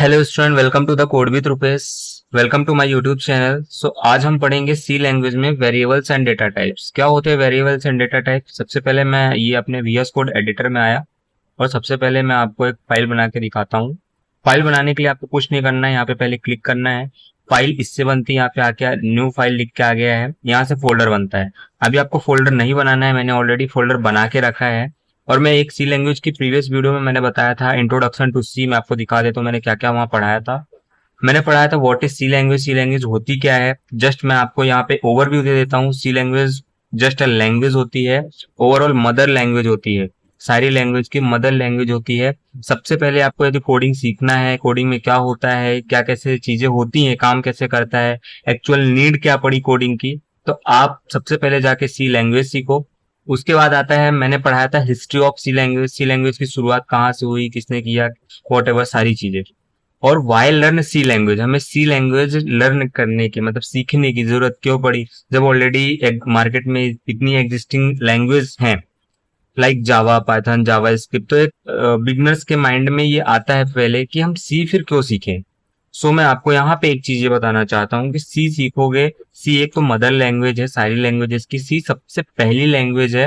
Hello student, welcome to the code with Rupesh. Welcome to my YouTube channel. आज हम पढ़ेंगे C language में variables and data types. क्या होते हैं वेरिएबल्स एंड डेटा टाइप्स? सबसे पहले मैं ये अपने वीएस कोड एडिटर में आया और सबसे पहले मैं आपको एक फाइल बना के दिखाता हूँ। फाइल बनाने के लिए आपको कुछ नहीं करना है, यहाँ पे पहले क्लिक करना है। फाइल इससे बनती है, यहाँ पे आके न्यू फाइल लिख के आ गया है, यहाँ से फोल्डर बनता है। अभी आपको फोल्डर नहीं बनाना है, मैंने ऑलरेडी फोल्डर बना के रखा है। और मैं एक सी लैंग्वेज की प्रीवियस वीडियो में मैंने बताया था इंट्रोडक्शन टू सी। मैं आपको दिखा देता हूँ मैंने क्या क्या वहाँ पढ़ाया था। मैंने पढ़ाया था what is C language, C language होती क्या है। जस्ट मैं आपको यहाँ पे ओवरव्यू दे देता हूँ। सी लैंग्वेज जस्ट अ लैंग्वेज होती है, ओवरऑल मदर लैंग्वेज होती है, सारी लैंग्वेज की मदर लैंग्वेज होती है। सबसे पहले आपको यदि कोडिंग सीखना है, कोडिंग में क्या होता है, क्या कैसे चीजें होती हैं, काम कैसे करता है, एक्चुअल नीड क्या पड़ी कोडिंग की, तो आप सबसे पहले जाके सी लैंग्वेज सीखो। उसके बाद आता है, मैंने पढ़ाया था history of C language, C language की शुरुआत कहाँ से हुई, किसने किया, वॉट एवर सारी चीजें। और वाई लर्न सी लैंग्वेज, हमें सी लैंग्वेज लर्न करने की मतलब सीखने की जरूरत क्यों पड़ी, जब ऑलरेडी मार्केट में इतनी एग्जिस्टिंग लैंग्वेज हैं लाइक जावा, पाइथन, जावा स्क्रिप्ट। तो एक बिगनर्स के माइंड में ये आता है पहले कि हम सी फिर क्यों सीखें। सो मैं आपको यहाँ पे एक चीज ये बताना चाहता हूँ कि सी सीखोगे। सी एक तो मदर लैंग्वेज है सारी लैंग्वेजेस की, सी सबसे पहली लैंग्वेज है।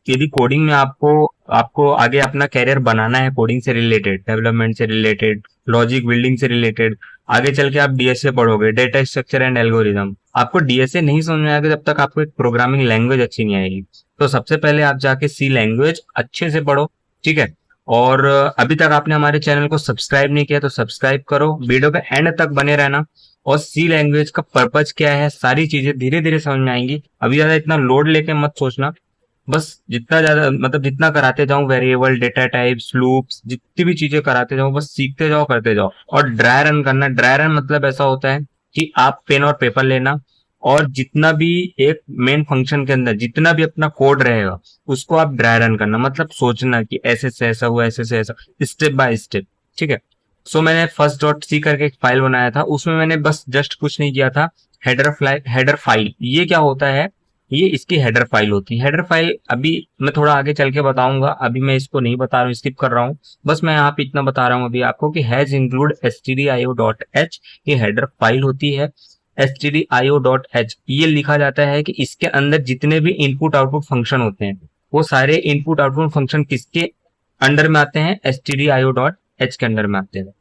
यदि कोडिंग में आपको आपको आगे अपना कैरियर बनाना है, कोडिंग से रिलेटेड, डेवलपमेंट से रिलेटेड, लॉजिक बिल्डिंग से रिलेटेड, आगे चल के आप डीएसए पढ़ोगे, डेटा स्ट्रक्चर एंड एल्गोरिदम। आपको डीएसए नहीं समझ में आएगा जब तक आपको एक प्रोग्रामिंग लैंग्वेज अच्छी नहीं आएगी। तो सबसे पहले आप जाके सी लैंग्वेज अच्छे से पढ़ो, ठीक है। और अभी तक आपने हमारे चैनल को सब्सक्राइब नहीं किया तो सब्सक्राइब करो, वीडियो के एंड तक बने रहना। और सी लैंग्वेज का पर्पज क्या है, सारी चीजें धीरे धीरे समझ में आएंगी। अभी ज्यादा इतना लोड लेके मत सोचना, बस जितना ज्यादा मतलब जितना कराते जाऊं, वेरिएबल, डेटा टाइप्स, लूप्स, जितनी भी चीजें कराते जाओ, बस सीखते जाओ, करते जाओ। और ड्राई रन करना। ड्राई रन मतलब ऐसा होता है कि आप पेन और पेपर लेना और जितना भी एक मेन फंक्शन के अंदर जितना भी अपना कोड रहेगा उसको आप ड्राई रन करना, मतलब सोचना कि ऐसे से ऐसा हुआ, ऐसे से ऐसा, स्टेप बाय स्टेप, ठीक है। सो मैंने फर्स्ट डॉट सी करके एक फाइल बनाया था, उसमें मैंने बस जस्ट कुछ नहीं किया था। हेडर फाइल, ये क्या होता है, ये इसकी हेडर फाइल होती है। हेडर फाइल अभी मैं थोड़ा आगे चल के बताऊंगा, अभी मैं इसको नहीं बता रहा हूँ, स्किप कर रहा हूँ। बस मैं यहाँ पे इतना बता रहा हूँ अभी आपको कि हैज इंक्लूड stdio.h, ये हेडर फाइल होती है। stdio.h ये लिखा जाता है कि इसके अंदर जितने भी इनपुट आउटपुट फंक्शन होते हैं वो सारे इनपुट आउटपुट फंक्शन किसके अंडर में आते हैं, stdio.h के अंडर में आते हैं।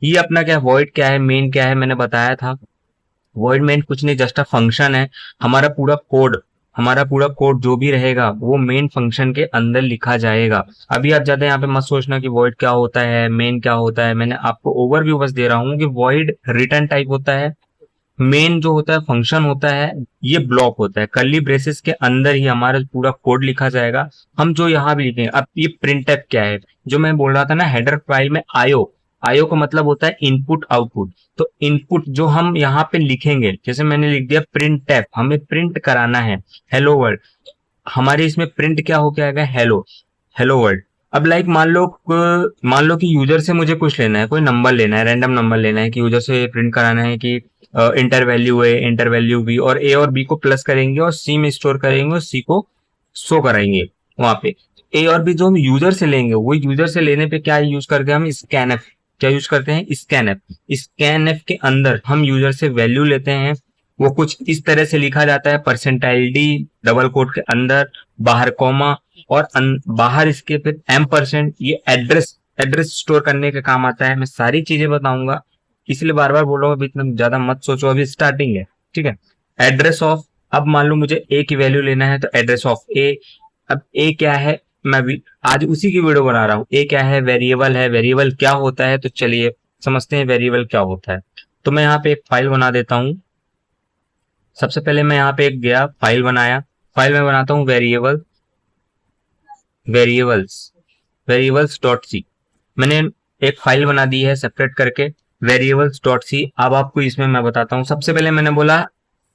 ये अपना क्या, वॉइड क्या है, मेन क्या है, मैंने बताया था। वॉइड मेन कुछ नहीं, जस्ट अ फंक्शन है। हमारा पूरा कोड हमारा पूरा कोड जो भी रहेगा वो मेन फंक्शन के अंदर लिखा जाएगा। अभी आप ज्यादा यहाँ पे मत सोचना कि वॉइड क्या होता है, मेन क्या होता है। मैंने आपको ओवरव्यू बस दे रहा हूँ कि वॉइड रिटर्न टाइप होता है, मेन जो होता है फंक्शन होता है, ये ब्लॉक होता है। कर्ली ब्रेसेस के अंदर ही हमारा पूरा कोड लिखा जाएगा। हम जो यहाँ भी लिखेंगे, अब ये प्रिंटफ क्या है, जो मैं बोल रहा था ना, हेडर फाइल में आईओ, आईओ का मतलब होता है इनपुट आउटपुट। तो इनपुट जो हम यहाँ पे लिखेंगे, जैसे मैंने लिख दिया प्रिंटफ, हमें प्रिंट कराना है हेलो वर्ल्ड, हमारे इसमें प्रिंट क्या हो गया, हेलो, हेलो वर्ल्ड। अब लाइक मान लो कि यूजर से मुझे कुछ लेना है, कोई नंबर लेना है, रैंडम नंबर लेना है, कि यूजर से प्रिंट कराना है कि इंटर वैल्यू ए, इंटर वैल्यू बी, और ए और बी को प्लस करेंगे और सी में स्टोर करेंगे और सी को शो कराएंगे वहां पे। ए और बी जो हम यूजर से लेंगे, वो यूजर से लेने पे क्या यूज करते हैं हम, स्कैनएफ। क्या यूज करते हैं, स्कैनएफ। स्कैनएफ के अंदर हम यूजर से वैल्यू लेते हैं, वो कुछ इस तरह से लिखा जाता है, परसेंटाइल डी, डबल कोट के अंदर, बाहर कॉमा, और बाहर इसके फिर M%, ये एड्रेस एड्रेस स्टोर करने का काम आता है। मैं सारी चीजें बताऊंगा, इसलिए बार बार बोल रहा हूँ, अभी इतना ज्यादा मत सोचो, अभी स्टार्टिंग है, ठीक है। एड्रेस ऑफ, अब मान लो मुझे ए की वैल्यू लेना है तो एड्रेस ऑफ ए। अब ए क्या है, मैं भी आज उसी की वीडियो बना रहा हूँ। ए क्या है, वेरिएबल है। वेरिएबल क्या होता है, तो चलिए समझते हैं वेरिएबल क्या होता है। तो मैं यहाँ पे एक फाइल बना देता हूँ। सबसे पहले मैं यहाँ पे एक गया, फाइल बनाया। फाइल में बनाता हूँ variable, variables, variables dot C. मैंने एक फाइल बना दी है सेपरेट करके, वेरिएबल्स डॉट सी। अब आपको इसमें मैं बताता हूँ। सबसे पहले मैंने बोला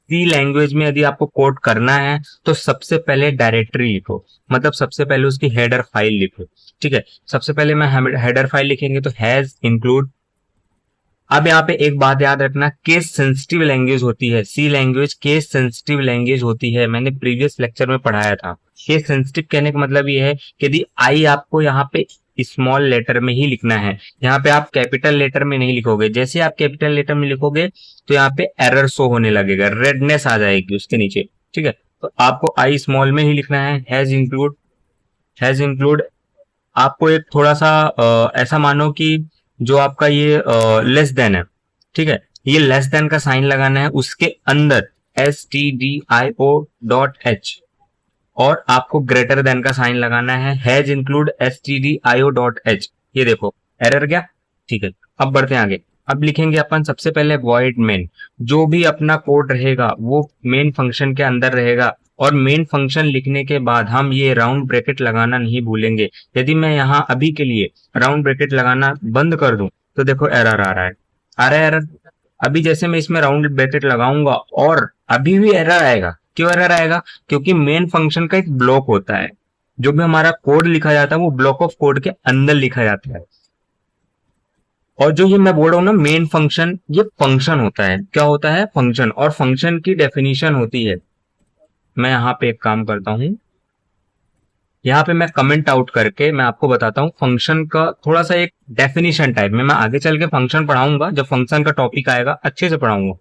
सी लैंग्वेज में यदि आपको कोड करना है तो सबसे पहले डायरेक्टरी लिखो, मतलब सबसे पहले उसकी हेडर फाइल लिखो, ठीक है। सबसे पहले मैं हेडर फाइल लिखेंगे तो हैज इंक्लूड। अब यहाँ पे एक बात याद रखना, केस सेंसिटिव लैंग्वेज होती है सी लैंग्वेज, केस सेंसिटिव लैंग्वेज होती है, मैंने प्रीवियस लेक्चर में पढ़ाया था। केस सेंसिटिव कहने का मतलब ये है कि यदि आई आपको यहाँ पे स्मॉल लेटर में ही लिखना है। यहाँ पे आप कैपिटल लेटर में नहीं लिखोगे। जैसे आप कैपिटल लेटर में लिखोगे तो यहाँ पे एरर शो होने लगेगा, रेडनेस आ जाएगी उसके नीचे। ठीक है, तो आपको आई स्मॉल में ही लिखना है। हैज इंक्लूड आपको एक थोड़ा सा ऐसा मानो कि जो आपका ये लेस देन है, ठीक है, ये लेस देन का साइन लगाना है उसके अंदर stdio.h, और आपको ग्रेटर देन का साइन लगाना है हैज इंक्लूड stdio.h। ये देखो एरर गया। ठीक है, अब बढ़ते हैं आगे। अब लिखेंगे अपन सबसे पहले वॉइड मेन। जो भी अपना कोड रहेगा वो मेन फंक्शन के अंदर रहेगा, और मेन फंक्शन लिखने के बाद हम ये राउंड ब्रैकेट लगाना नहीं भूलेंगे। यदि मैं यहाँ अभी के लिए राउंड ब्रैकेट लगाना बंद कर दूं तो देखो एरर आ रहा है, एरर। अभी जैसे मैं इसमें राउंड ब्रैकेट लगाऊंगा और अभी भी एरर आएगा। क्यों एरर आएगा? क्योंकि मेन फंक्शन का एक ब्लॉक होता है, जो भी हमारा कोड लिखा जाता है वो ब्लॉक ऑफ कोड के अंदर लिखा जाता है। और जो ये मैं बोल रहा हूँ ना मेन फंक्शन, ये फंक्शन होता है। क्या होता है? फंक्शन। और फंक्शन की डेफिनेशन होती है, मैं यहाँ पे एक काम करता हूँ, यहाँ पे मैं कमेंट आउट करके मैं आपको बताता हूँ फंक्शन का थोड़ा सा एक डेफिनेशन टाइप में। मैं आगे चल के फंक्शन पढ़ाऊंगा, जब फंक्शन का टॉपिक आएगा अच्छे से पढ़ाऊंगा।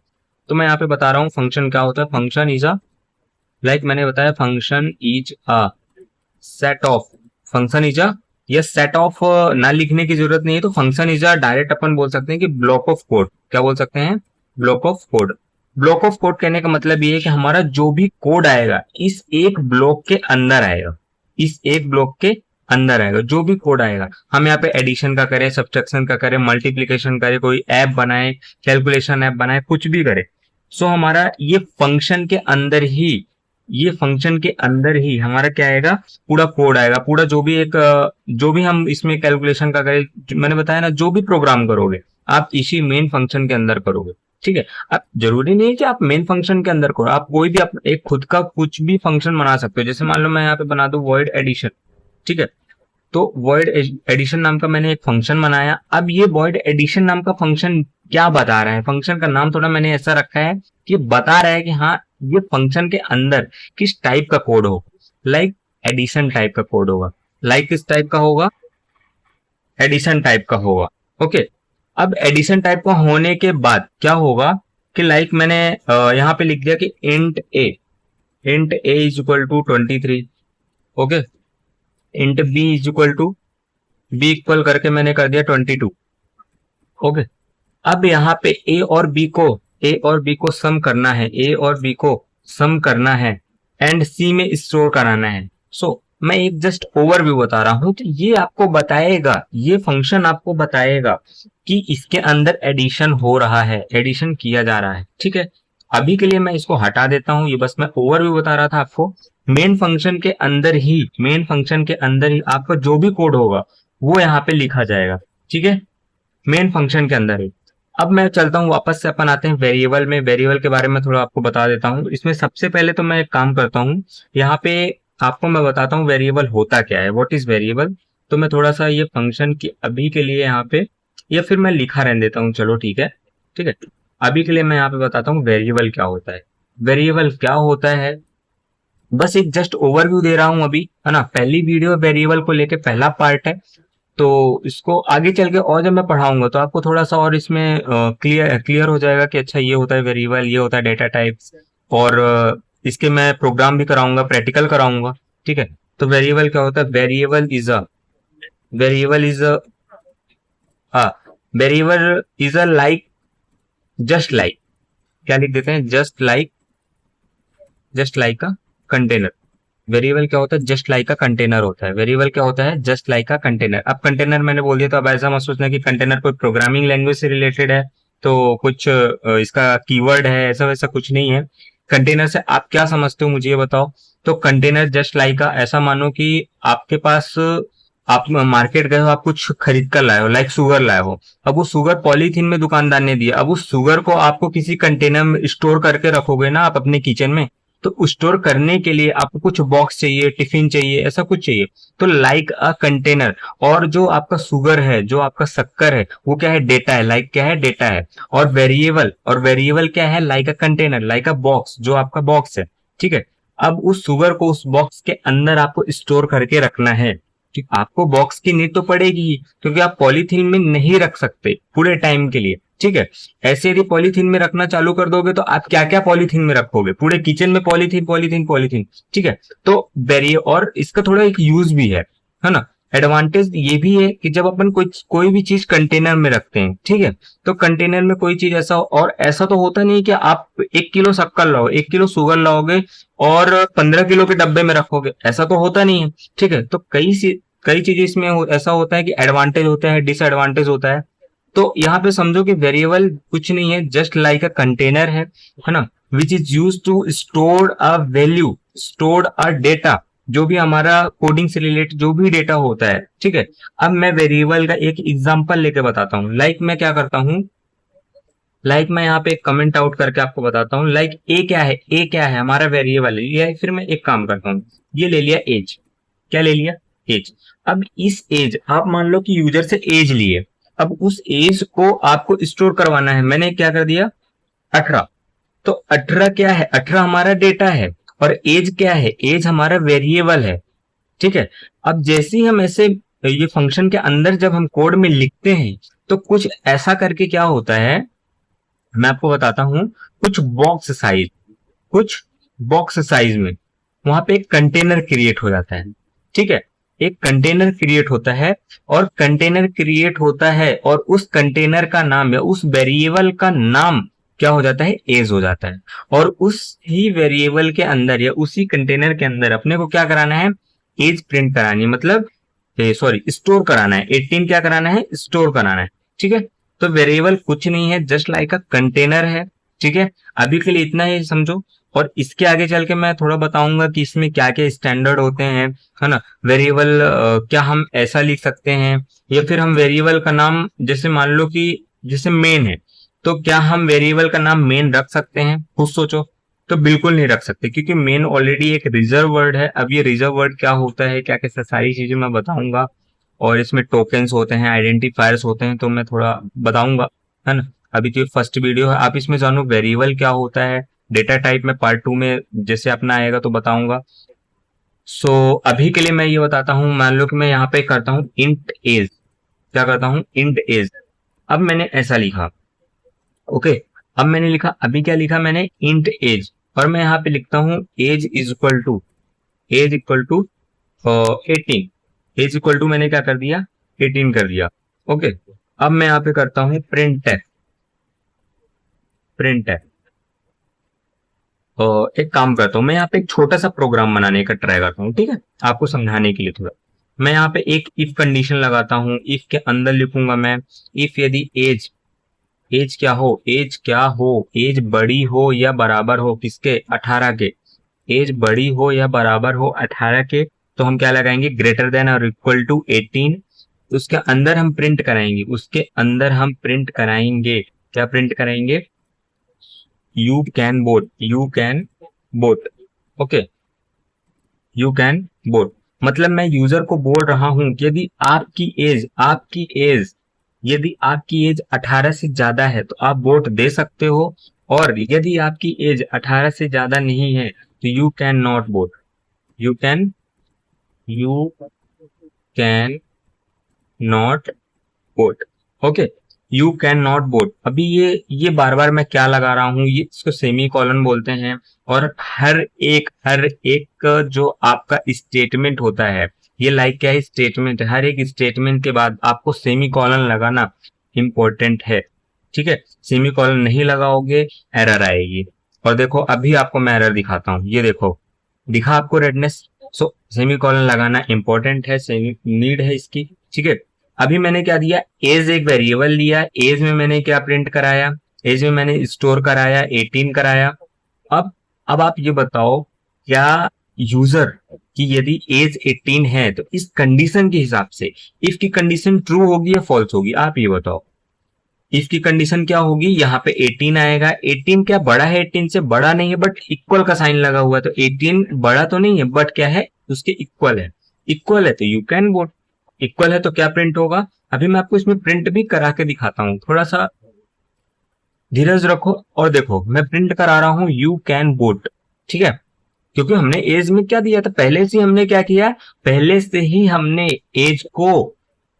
तो मैं यहाँ पे बता रहा हूँ फंक्शन क्या होता है। फंक्शन इज अ, लाइक मैंने बताया, function is a set of, function is a, ये सेट ऑफ ना लिखने की जरूरत नहीं है, तो फंक्शन इज अ डायरेक्ट अपन बोल सकते हैं कि ब्लॉक ऑफ कोड। क्या बोल सकते हैं? Block of code. Block of code कहने का मतलब ये है कि हमारा जो भी कोड आएगा इस एक ब्लॉक के अंदर आएगा, इस एक ब्लॉक के अंदर आएगा जो भी कोड आएगा। हम यहाँ पे एडिशन का करें, सब्ट्रैक्शन का करें, मल्टीप्लीकेशन करें, कोई ऐप बनाए, कैलकुलेशन ऐप बनाए, कुछ भी करें, सो हमारा ये फंक्शन के अंदर ही, ये फंक्शन के अंदर ही हमारा क्या आएगा? पूरा कोड आएगा। पूरा जो भी एक जो भी हम इसमें कैलकुलेशन का करें, मैंने बताया ना, जो भी प्रोग्राम करोगे आप इसी मेन फंक्शन के अंदर करोगे। ठीक है, अब जरूरी नहीं है कि आप मेन फंक्शन के अंदर करो, आप कोई भी एक खुद का कुछ भी फंक्शन बना सकते हो। जैसे मान लो मैं यहाँ पे बना दूं वॉइड एडिशन। ठीक है, तो वॉइड एडिशन नाम का मैंने एक फंक्शन बनाया। अब ये वॉइड एडिशन नाम का फंक्शन क्या बता रहा है? फंक्शन का नाम थोड़ा मैंने ऐसा रखा है कि बता रहा है कि हाँ ये फंक्शन के अंदर किस टाइप का कोड हो, लाइक एडिशन टाइप का कोड होगा। लाइक किस टाइप का होगा? एडिशन टाइप का होगा। ओके, अब एडिशन टाइप का होने के बाद क्या होगा कि लाइक मैंने यहाँ पे लिख दिया कि int A is equal to 23। Okay, int B is equal to, B equal करके मैंने कर दिया 22। ओके, अब यहाँ पे ए और बी को सम करना है, ए और बी को सम करना है एंड सी में स्टोर कराना है। सो मैं एक जस्ट ओवरव्यू बता रहा हूं, तो ये आपको बताएगा, ये फंक्शन आपको बताएगा कि इसके अंदर एडिशन हो रहा है, एडिशन किया जा रहा है। ठीक है, अभी के लिए मैं इसको हटा देता हूं, ये बस मैं ओवरव्यू बता रहा था आपको। मेन फंक्शन के अंदर ही, मेन फंक्शन के अंदर ही आपका जो भी कोड होगा वो यहाँ पे लिखा जाएगा। ठीक है, मेन फंक्शन के अंदर ही। अब मैं चलता हूँ वापस से, अपन आते हैं वेरिएबल में। वेरिएबल के बारे में थोड़ा आपको बता देता हूँ। इसमें सबसे पहले तो मैं एक काम करता हूँ, यहाँ पे आपको मैं बताता हूँ वेरिएबल होता क्या है, व्हाट इज वेरिएबल। तो मैं थोड़ा सा ये फंक्शन की अभी के लिए यहाँ पे, या फिर मैं लिखा रहने देता हूँ, चलो ठीक है। ठीक है, अभी के लिए मैं यहाँ पे बताता हूँ वेरिएबल क्या होता है। वेरिएबल क्या होता है, बस एक जस्ट ओवरव्यू दे रहा हूँ अभी, है ना। पहली वीडियो वेरिएबल को लेके पहला पार्ट है, तो इसको आगे चल के और जब मैं पढ़ाऊंगा तो आपको थोड़ा सा और इसमें क्लियर हो जाएगा कि अच्छा ये होता है वेरिएबल, ये होता है डेटा टाइप्स। और इसके मैं प्रोग्राम भी कराऊंगा, प्रैक्टिकल कराऊंगा। ठीक है, तो वेरिएबल क्या होता है? Variable is a variable is a like, just like, क्या लिख देते हैं? Just like a container. Variable क्या होता है? जस्ट लाइक का कंटेनर होता है। वेरिएबल क्या होता है? जस्ट लाइक का कंटेनर। अब कंटेनर मैंने बोल दिया तो अब ऐसा मत सोचना कि कंटेनर कोई प्रोग्रामिंग लैंग्वेज से रिलेटेड है, तो कुछ इसका कीवर्ड है, ऐसा वैसा कुछ नहीं है। कंटेनर से आप क्या समझते हो मुझे ये बताओ। तो कंटेनर जस्ट लाइक का ऐसा मानो कि आपके पास, आप मार्केट गए हो, आप कुछ खरीद कर लाए हो, लाइक शुगर लाए हो। अब वो शुगर पॉलीथीन में दुकानदार ने दिया, अब उस शुगर को आपको किसी कंटेनर में स्टोर करके रखोगे ना आप अपने किचन में, तो स्टोर करने के लिए आपको कुछ बॉक्स चाहिए, टिफिन चाहिए, ऐसा कुछ चाहिए। तो लाइक अ कंटेनर। और जो आपका शुगर है, जो आपका शक्कर है, वो क्या है? डेटा है। लाइक क्या है? डेटा है। और वेरिएबल क्या है? Like a container, like a box, जो आपका बॉक्स है। ठीक है, अब उस शुगर को उस बॉक्स के अंदर आपको स्टोर करके रखना है। कि आपको बॉक्स की नीड तो पड़ेगी ही, क्योंकि आप पॉलीथीन में नहीं रख सकते पूरे टाइम के लिए। ठीक है, ऐसे यदि पॉलीथीन में रखना चालू कर दोगे तो आप क्या क्या पॉलीथीन में रखोगे, पूरे किचन में पॉलीथीन पॉलीथीन पॉलीथीन। ठीक है, तो बैरियर, और इसका थोड़ा एक यूज भी है ना। एडवांटेज ये भी है कि जब अपन कोई भी चीज कंटेनर में रखते हैं, ठीक है, तो कंटेनर में कोई चीज ऐसा, और ऐसा तो होता नहीं कि आप 1 किलो शक्कर लाओ, 1 किलो शुगर लाओगे और 15 किलो के डब्बे में रखोगे, ऐसा तो होता नहीं है। ठीक है, तो कई चीजें इसमें ऐसा होता है कि एडवांटेज होता है, डिसएडवांटेज होता है। तो यहाँ पे समझो कि वेरिएबल कुछ नहीं है, जस्ट लाइक अ कंटेनर है ना, which is use to store a value, store a data, जो भी हमारा कोडिंग से रिलेटेड जो भी डेटा होता है। ठीक है, अब मैं वेरिएबल का एक एग्जांपल लेके बताता हूँ। लाइक मैं क्या करता हूँ, लाइक मैं यहाँ पे एक कमेंट आउट करके आपको बताता हूँ। लाइक ए क्या है, ए क्या है, हमारा वेरिएबल है। ये फिर मैं एक काम करता हूँ, ये ले लिया एज, क्या ले लिया, एज। अब इस एज, आप मान लो कि यूजर से एज लिए, अब उस एज को आपको स्टोर करवाना है। मैंने क्या कर दिया, 18। तो 18 क्या है, 18 हमारा डेटा है, और एज क्या है, एज हमारा वेरिएबल है। ठीक है, अब जैसे ही हम ऐसे ये फंक्शन के अंदर जब हम कोड में लिखते हैं, तो कुछ ऐसा करके क्या होता है, मैं आपको बताता हूं। कुछ बॉक्स साइज में वहां पे एक कंटेनर क्रिएट हो जाता है। ठीक है, एक कंटेनर क्रिएट होता है, और कंटेनर क्रिएट होता है, और उस कंटेनर का नाम या उस वेरिएबल का नाम क्या हो जाता है, एज हो जाता है। और उस ही वेरिएबल के अंदर या उसी कंटेनर के अंदर अपने को क्या कराना है, एज प्रिंट करानी है, मतलब सॉरी स्टोर कराना है। 18 क्या कराना है, स्टोर कराना है। ठीक है, तो वेरिएबल कुछ नहीं है, जस्ट लाइक अ कंटेनर है। ठीक है, अभी के लिए इतना ही समझो, और इसके आगे चल के मैं थोड़ा बताऊंगा कि इसमें क्या क्या स्टैंडर्ड होते हैं, है ना। वेरिएबल क्या हम ऐसा लिख सकते हैं, या फिर हम वेरिएबल का नाम, जैसे मान लो कि जैसे मेन है, तो क्या हम वेरिएबल का नाम मेन रख सकते हैं, खुद सोचो। तो बिल्कुल नहीं रख सकते, क्योंकि मेन ऑलरेडी एक रिजर्व वर्ड है। अब ये रिजर्व वर्ड क्या होता है, क्या क्या सारी चीजें मैं बताऊंगा, और इसमें टोकन्स होते हैं, आइडेंटिफायर्स होते हैं, तो मैं थोड़ा बताऊंगा, है ना। अभी तो फर्स्ट वीडियो है, आप इसमें जानो वेरिएबल क्या होता है। डेटा टाइप में पार्ट 2 में जैसे अपना आएगा तो बताऊंगा। सो अभी के लिए मैं ये बताता हूँ, मान लो कि मैं यहाँ पे करता हूँ इंट एज, क्या करता हूँ, इंट एज। अब मैंने ऐसा लिखा, ओके। अब मैंने लिखा, अभी क्या लिखा मैंने, इंट एज, और मैं यहाँ पे लिखता हूँ age equal to 18। Age equal to मैंने क्या कर दिया, 18 कर दिया। ओके, अब मैं यहाँ पे करता हूँ प्रिंट है। एक काम करता हूँ, मैं यहाँ पे एक छोटा सा प्रोग्राम बनाने का ट्राई करता हूँ, ठीक है, आपको समझाने के लिए थोड़ा। मैं यहाँ पे एक इफ कंडीशन लगाता हूँ, इफ के अंदर लिखूंगा मैं, इफ यदि एज, एज बड़ी हो या बराबर हो किसके, 18 के। एज बड़ी हो या बराबर हो 18 के, तो हम क्या लगाएंगे, ग्रेटर देन और इक्वल टू 18। उसके अंदर हम प्रिंट कराएंगे, क्या प्रिंट कराएंगे, you can boat. Okay, you can boat, मतलब मैं यूजर को बोल रहा हूं कि यदि आपकी एज 18 से ज्यादा है तो आप वोट दे सकते हो, और यदि आपकी एज 18 से ज्यादा नहीं है तो you can you can not vote. Okay, you can not vote. अभी ये बार बार मैं क्या लगा रहा हूं, ये इसको सेमी कॉलन बोलते हैं। और हर एक जो आपका स्टेटमेंट होता है, ये लाइक क्या है, स्टेटमेंट। हर एक स्टेटमेंट के बाद आपको सेमी कॉलन लगाना इंपॉर्टेंट है। ठीक है, सेमी कॉलन नहीं लगाओगे एरर आएगी। और देखो अभी आपको मैं एरर दिखाता हूँ, ये देखो दिखा आपको रेडनेस। सो सेमी कॉलन लगाना इंपॉर्टेंट है, नीड है इसकी। ठीक है, अभी मैंने क्या दिया, एज एक वेरिएबल लिया, एज में मैंने क्या प्रिंट कराया, एज में मैंने स्टोर कराया 18 कराया। अब अब आप ये बताओ, क्या यूजर की यदि एज 18 है तो इस कंडीशन के हिसाब से इफ की कंडीशन ट्रू होगी या फॉल्स होगी, आप ये बताओ। इफ की कंडीशन क्या होगी, यहाँ पे 18 आएगा। 18 क्या बड़ा है, 18 से बड़ा नहीं है, बट इक्वल का साइन लगा हुआ है, तो 18 बड़ा तो नहीं है बट क्या है, उसके इक्वल है तो यू कैन वोट। इक्वल है तो क्या प्रिंट होगा, अभी मैं आपको इसमें प्रिंट भी करा के दिखाता हूँ, थोड़ा सा धीरज रखो और देखो। मैं प्रिंट करा रहा हूँ यू कैन वोट, ठीक है। क्योंकि हमने एज में क्या दिया था, पहले से हमने क्या किया, पहले से ही हमने एज को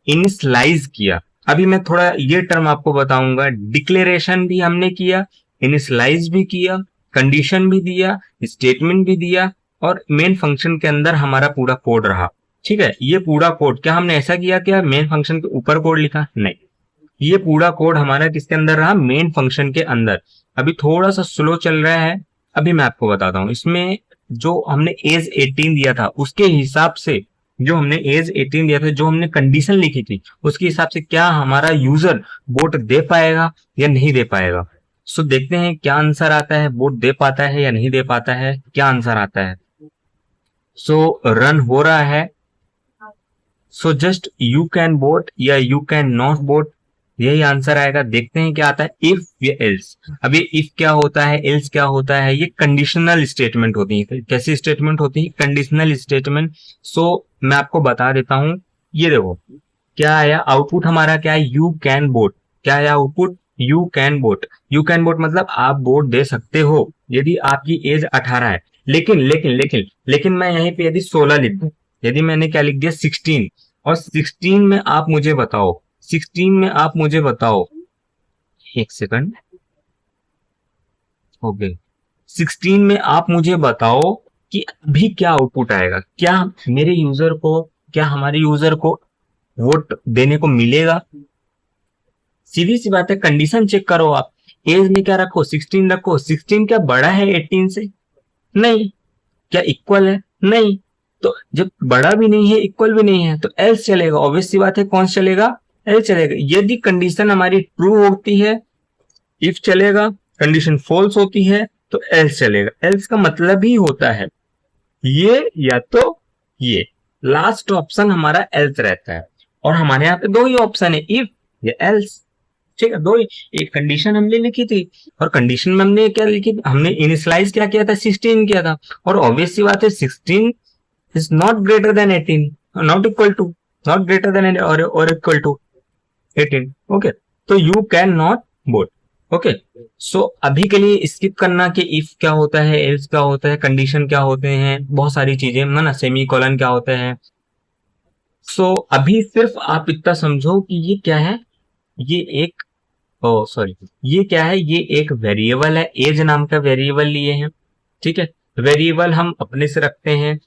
इनिशलाइज किया। अभी मैं थोड़ा ये टर्म आपको बताऊंगा, डिक्लेरेशन भी हमने किया, इनिशलाइज भी किया, कंडीशन भी दिया, स्टेटमेंट भी दिया, और मेन फंक्शन के अंदर हमारा पूरा कोड रहा। ठीक है, ये पूरा कोड क्या हमने ऐसा किया, क्या मेन फंक्शन के ऊपर कोड लिखा, नहीं, ये पूरा कोड हमारा किसके अंदर रहा, मेन फंक्शन के अंदर। अभी थोड़ा सा स्लो चल रहा है, अभी मैं आपको बताता हूँ। इसमें जो हमने एज 18 दिया था उसके हिसाब से, जो हमने एज 18 दिया था, जो हमने कंडीशन लिखी थी उसके हिसाब से क्या हमारा यूजर वोट दे पाएगा या नहीं दे पाएगा। सो देखते हैं क्या आंसर आता है, वोट दे पाता है या नहीं दे पाता है, क्या आंसर आता है। सो रन हो रहा है। So just you can vote या यू कैन नॉट वोट, यही आंसर आएगा। देखते हैं क्या आता है, इफ या एल्स। अब ये इफ क्या होता है, एल्स क्या होता है, ये कंडीशनल स्टेटमेंट होती है। कैसी स्टेटमेंट होती है, कंडीशनल स्टेटमेंट। सो मैं आपको बता देता हूं, ये देखो क्या आया आउटपुट हमारा, क्या है, यू कैन वोट। क्या आया output, you can vote. You can vote मतलब आप वोट दे सकते हो यदि आपकी एज 18 है। लेकिन लेकिन लेकिन लेकिन मैं यहीं पे यदि 16 लिख दूं, यदि मैंने क्या लिख दिया 16, और 16 में आप मुझे बताओ, 16 में आप मुझे बताओ, एक सेकंड, हो गए, 16 में आप मुझे बताओ कि अभी क्या आउटपुट आएगा, क्या मेरे यूजर को, क्या हमारे यूजर को वोट देने को मिलेगा। सीधी सी बात है, कंडीशन चेक करो आप, एज में क्या रखो, 16 रखो। 16 क्या बड़ा है 18 से, नहीं। क्या इक्वल है, नहीं। तो जब बड़ा भी नहीं है इक्वल भी नहीं है तो एल्स चलेगा, ऑब्वियस सी बात है, कौन चलेगा, एल्स चलेगा। यदि कंडीशन हमारी ट्रू होती है इफ चलेगा, कंडीशन फॉल्स होती है तो एल्स चलेगा। एल्स का मतलब ही होता है ये या तो ये, लास्ट ऑप्शन हमारा एल्स रहता है। और हमारे यहाँ पे दो ही ऑप्शन है, इफ या एल्स। ठीक है, दो ही। एक कंडीशन हमने लिखी थी, और कंडीशन में हमने क्या लिखी, हमने इनिशियलाइज क्या किया था, 16 किया था। और ऑब्वियस सी बात है 16 is not greater than 18, not equal to, not greater than और इक्वल टू 18। ओके, तो you can not vote. Okay, so अभी के लिए स्किप करना कि इफ क्या होता है, एल्स क्या होता है, कंडीशन क्या होते हैं, बहुत सारी चीजें है ना, सेमी कॉलन क्या होते हैं। सो अभी सिर्फ आप इतना समझो कि ये क्या है, ये एक, ओ सॉरी, ये क्या है, ये एक वेरिएबल है, एज नाम का वेरिएबल लिए हैं। ठीक है, वेरिएबल हम अपने से रखते हैं,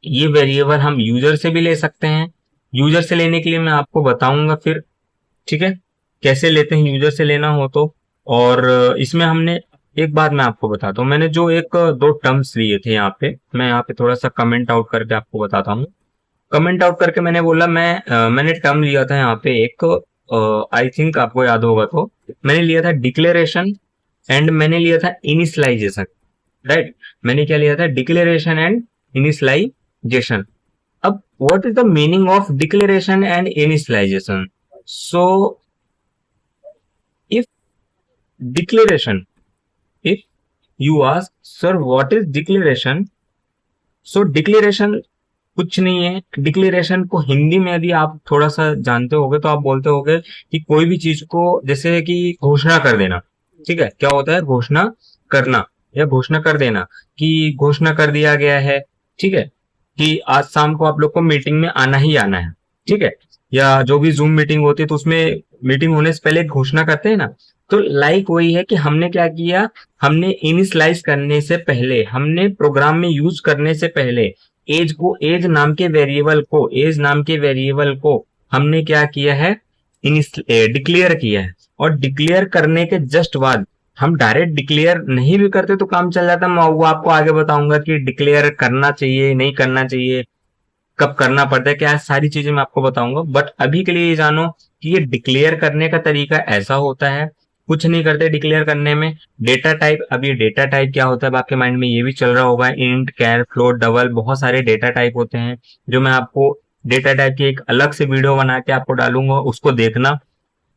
ये वेरिएबल हम यूजर से भी ले सकते हैं। यूजर से लेने के लिए मैं आपको बताऊंगा फिर, ठीक है, कैसे लेते हैं यूजर से लेना हो तो। और इसमें हमने एक बात मैं आपको बताता हूँ, मैंने जो एक दो टर्म्स लिए थे यहाँ पे, मैं यहाँ पे थोड़ा सा कमेंट आउट करके आपको बताता हूँ। कमेंट आउट करके मैंने बोला, मैंने टर्म लिया था यहाँ पे एक, आई थिंक आपको याद होगा, तो मैंने लिया था डिक्लेरेशन एंड मैंने लिया था इनिशलाइजेशन। राइट, मैंने क्या लिया था, डिक्लेरेशन एंड इनिशलाइजेशन। अब what is the meaning of declaration and initialisation. So if declaration, if you ask sir what is declaration, so declaration कुछ नहीं है। डिक्लेरेशन को हिंदी में यदि आप थोड़ा सा जानते होगे तो आप बोलते होगे कि कोई भी चीज को, जैसे कि घोषणा कर देना। ठीक है, क्या होता है, घोषणा करना या घोषणा कर देना, कि घोषणा कर दिया गया है, ठीक है, कि आज शाम को आप लोग को मीटिंग में आना ही आना है। ठीक है, या जो भी जूम मीटिंग होती है तो उसमें मीटिंग होने से पहले घोषणा करते हैं ना। तो लाइक वही है कि हमने क्या किया, हमने इनिशलाइज करने से पहले, हमने प्रोग्राम में यूज करने से पहले एज को, एज नाम के वेरिएबल को, एज नाम के वेरिएबल को हमने क्या किया है, डिक्लेयर किया है। और डिक्लेयर करने के जस्ट बाद, हम डायरेक्ट डिक्लेयर नहीं भी करते तो काम चल जाता। मैं वो आपको आगे बताऊंगा कि डिक्लेयर करना चाहिए नहीं करना चाहिए, कब करना पड़ता है, क्या सारी चीजें मैं आपको बताऊंगा। बट अभी के लिए ये जानो कि ये डिक्लेयर करने का तरीका ऐसा होता है, कुछ नहीं करते डिक्लेयर करने में। डेटा टाइप, अब ये डेटा टाइप क्या होता है, अब आपके माइंड में ये भी चल रहा होगा, इंट, कैर, फ्लोट, डबल, बहुत सारे डेटा टाइप होते हैं, जो मैं आपको डेटा टाइप की एक अलग से वीडियो बना के आपको डालूंगा, उसको देखना।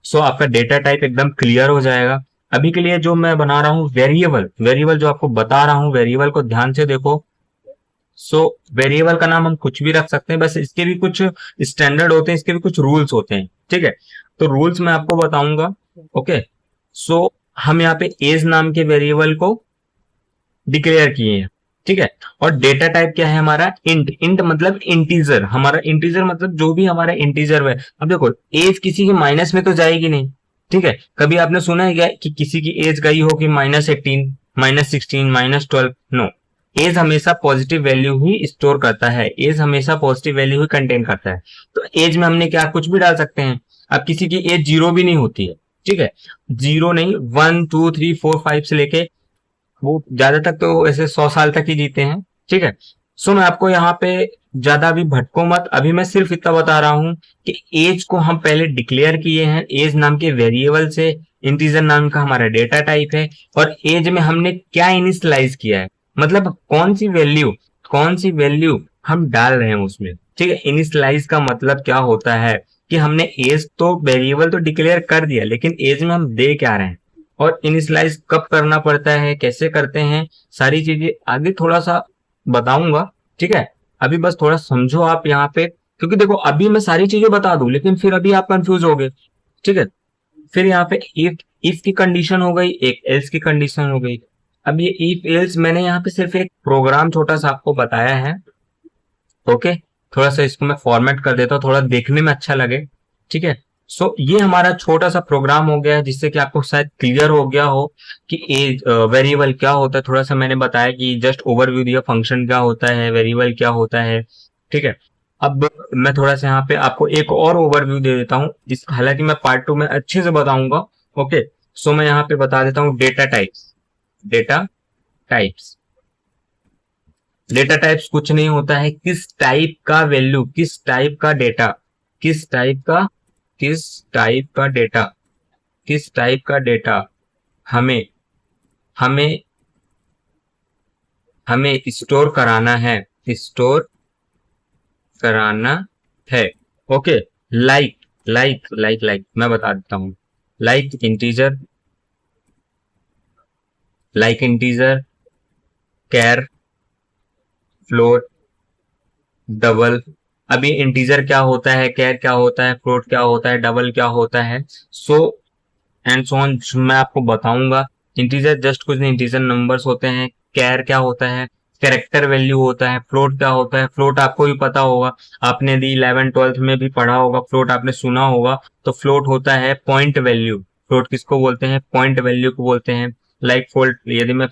सो आपका डेटा टाइप एकदम क्लियर हो जाएगा। अभी के लिए जो मैं बना रहा हूँ वेरिएबल, वेरिएबल जो आपको बता रहा हूँ, वेरिएबल को ध्यान से देखो। सो वेरिएबल का नाम हम कुछ भी रख सकते हैं, बस इसके भी कुछ स्टैंडर्ड होते हैं, इसके भी कुछ रूल्स होते हैं। ठीक है, तो रूल्स मैं आपको बताऊंगा। ओके, सो हम यहाँ पे एज नाम के वेरिएबल को डिक्लेयर किए हैं। ठीक है। और डेटा टाइप क्या है हमारा, इंट। इंट मतलब इंटीजर, हमारा इंटीजर मतलब जो भी हमारा इंटीजर है। अब देखो एज किसी की माइनस में तो जाएगी नहीं, ठीक है। कभी आपने सुना है क्या कि किसी की एज गई हो कि -18, -16, -12? नो, एज हमेशा पॉजिटिव वैल्यू ही स्टोर करता है, एज हमेशा पॉजिटिव वैल्यू ही कंटेन करता है। तो एज में हमने क्या कुछ भी डाल सकते हैं। अब किसी की एज 0 भी नहीं होती है, ठीक है। 0 नहीं, 1 2 3 4 5 से लेके वो ज्यादा तक तो ऐसे 100 साल तक ही जीते हैं, ठीक है। सो मैं आपको यहाँ पे ज्यादा अभी भटको मत, अभी मैं सिर्फ इतना बता रहा हूँ कि एज को हम पहले डिक्लेयर किए हैं, एज नाम के वेरिएबल से, इंटीजर नाम का हमारा डेटा टाइप है, और एज में हमने क्या इनिशियलाइज किया है, मतलब कौन सी वैल्यू हम डाल रहे हैं उसमें, ठीक है। इनिशियलाइज का मतलब क्या होता है कि हमने एज तो वेरिएबल तो डिक्लेयर कर दिया, लेकिन एज में हम दे क्या रहे हैं, और इनिशियलाइज कब करना पड़ता है, कैसे करते हैं, सारी चीजें आगे थोड़ा सा बताऊंगा, ठीक है। अभी बस थोड़ा समझो आप यहाँ पे, क्योंकि देखो अभी मैं सारी चीजें बता दूं लेकिन फिर अभी आप कंफ्यूज हो गए, ठीक है। फिर यहाँ पे इफ की कंडीशन हो गई, एक एल्स की कंडीशन हो गई। अब ये इफ एल्स मैंने यहाँ पे सिर्फ एक प्रोग्राम छोटा सा आपको बताया है, ओके। थोड़ा सा इसको मैं फॉर्मेट कर देता हूँ, थोड़ा देखने में अच्छा लगे, ठीक है। सो ये हमारा छोटा सा प्रोग्राम हो गया है, जिससे कि आपको शायद क्लियर हो गया हो कि एज वेरिएबल क्या होता है। थोड़ा सा मैंने बताया कि जस्ट ओवरव्यू दिया, फंक्शन क्या होता है, वेरिएबल क्या होता है, ठीक है। अब मैं थोड़ा सा यहाँ पे आपको एक और ओवरव्यू दे देता हूँ, इस हालांकि मैं पार्ट 2 में अच्छे से बताऊंगा, ओके। सो मैं यहाँ पे बता देता हूँ data types. Data types, data types कुछ नहीं होता है, किस टाइप का वैल्यू, किस टाइप का डेटा, किस टाइप का किस टाइप का डेटा, किस टाइप का डेटा हमें हमें हमें स्टोर कराना है, स्टोर कराना है, ओके। लाइक मैं बता देता हूँ। लाइक इंटीजर, कैर, फ्लोट, डबल। अभी इंटीजर क्या होता है, कैर क्या होता है, फ्लोट क्या होता है, डबल क्या होता है, सो एंड सो ऑन मैं आपको बताऊंगा। इंटीजर जस्ट कुछ नहीं, इंटीजर नंबर्स होते हैं। कैर क्या होता है, कैरेक्टर वैल्यू होता है। फ्लोट क्या होता है, फ्लोट आपको भी पता होगा, आपने दी 11th 12th में भी पढ़ा होगा, फ्लोट आपने सुना होगा। तो फ्लोट होता है पॉइंट वैल्यू। फ्लोट किसको बोलते हैं, पॉइंट वैल्यू को बोलते हैं। लाइक फोल्ट, यदि मैं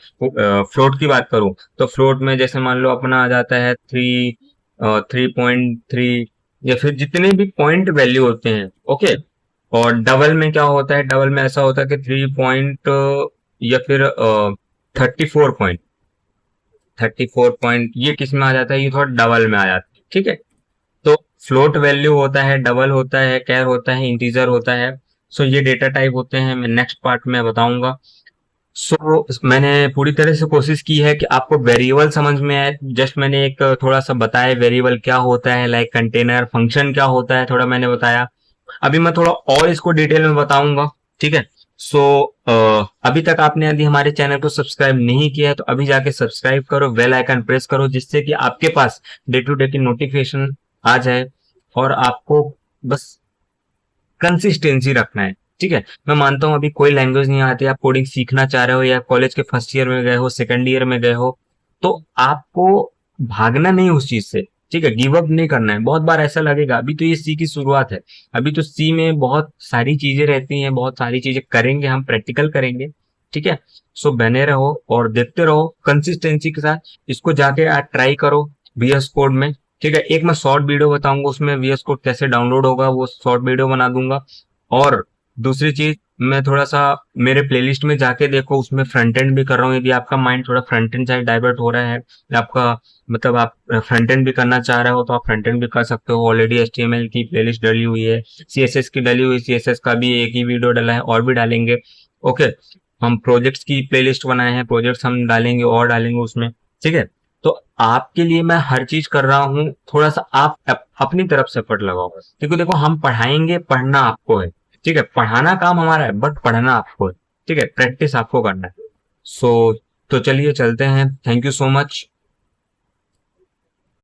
फ्लोट की बात करूं तो फ्लोट में जैसे मान लो अपना आ जाता है 3.3, या फिर जितने भी पॉइंट वैल्यू होते हैं, ओके। और डबल में क्या होता है, डबल में ऐसा होता है कि 3 पॉइंट या फिर 34 पॉइंट, 34 पॉइंट, ये किस में आ जाता है, ये थोड़ा डबल में आ जाता है, ठीक है। तो फ्लोट वैल्यू होता है, डबल होता है, कैर होता है, इंटीजर होता है। सो ये डेटा टाइप होते हैं, मैं नेक्स्ट पार्ट में बताऊंगा। मैंने पूरी तरह से कोशिश की है कि आपको वेरिएबल समझ में आए। जस्ट मैंने एक थोड़ा सा बताया वेरिएबल क्या होता है, लाइक कंटेनर फंक्शन क्या होता है, थोड़ा मैंने बताया। अभी मैं थोड़ा और इसको डिटेल में बताऊंगा, ठीक है। सो अभी तक आपने यदि हमारे चैनल को सब्सक्राइब नहीं किया है तो अभी जाके सब्सक्राइब करो, बेल आइकन प्रेस करो, जिससे कि आपके पास डे टू डे की नोटिफिकेशन आ जाए, और आपको बस कंसिस्टेंसी रखना है, ठीक है। मैं मानता हूं अभी कोई लैंग्वेज नहीं आती, आप कोडिंग सीखना चाह रहे हो, या कॉलेज के फर्स्ट ईयर में गए हो, सेकंड ईयर में गए हो, तो आपको भागना नहीं उस चीज से, ठीक है। गिव अप नहीं करना है। बहुत बार ऐसा लगेगा अभी तो ये सी की शुरुआत है, अभी तो सी में बहुत सारी चीजें रहती हैं, बहुत सारी चीजें करेंगे, हम प्रैक्टिकल करेंगे, ठीक है। सो बने रहो और देखते रहो कंसिस्टेंसी के साथ, इसको जाके आप ट्राई करो VS कोड में, ठीक है। एक मैं शॉर्ट वीडियो बताऊंगा, उसमें VS कोड कैसे डाउनलोड होगा, वो शॉर्ट वीडियो बना दूंगा। और दूसरी चीज, मैं थोड़ा सा मेरे प्लेलिस्ट में जाके देखो, उसमें फ्रंट एंड भी कर रहा हूँ। यदि आपका माइंड थोड़ा फ्रंट एंड साइड डाइवर्ट हो रहा है, या आपका मतलब आप फ्रंट एंड भी करना चाह रहे हो, तो आप फ्रंट एंड भी कर सकते हो। ऑलरेडी HTML की प्लेलिस्ट डली हुई है, CSS की डली हुई, CSS का भी एक ही वीडियो डला है, और भी डालेंगे, ओके। हम प्रोजेक्ट्स की प्लेलिस्ट बनाए हैं, प्रोजेक्ट्स हम डालेंगे और डालेंगे उसमें, ठीक है। तो आपके लिए मैं हर चीज कर रहा हूँ, थोड़ा सा आप अपनी तरफ से एफर्ट लगाओ, क्योंकि देखो हम पढ़ाएंगे, पढ़ना आपको है, ठीक है। पढ़ाना काम हमारा है, बट पढ़ना आपको है, ठीक है। प्रैक्टिस आपको करना है। सो तो चलिए चलते हैं। Thank you so much.